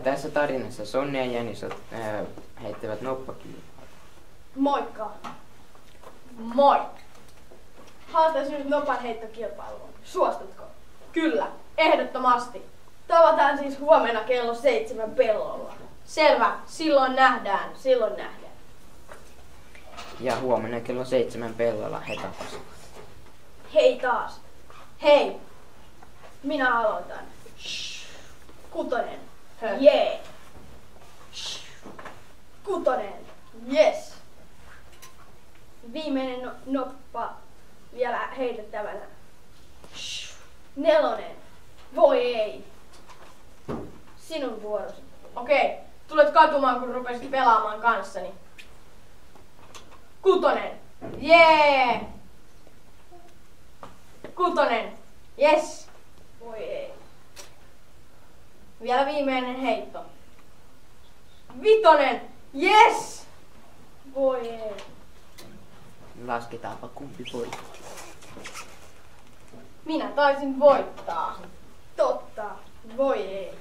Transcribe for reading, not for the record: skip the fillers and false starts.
Tässä tarinassa Sonja ja Jani heittävät noppakilpaa. Moikka! Moi! Haastaisin nyt nopan heittokilpailuun. Suostutko? Kyllä, ehdottomasti. Tavataan siis huomenna kello 7 pellolla. Selvä, silloin nähdään. Ja huomenna kello 7 pellolla he tapasivat. Hei taas. Hei. Minä aloitan. Kutonen. Jee. Kutonen. Yes. Viimeinen noppa vielä heitettävänä. Nelonen. Voi ei. Sinun vuorosi. Okei. Tulet katumaan, kun rupesit pelaamaan kanssani. Kutonen. Jee. Kutonen. Yes. Voi ei. Vielä viimeinen heitto. Vitonen. Yes. Voi ei. Lasketaanpa kumpi voitti. Minä taisin voittaa. Totta. Voi ei.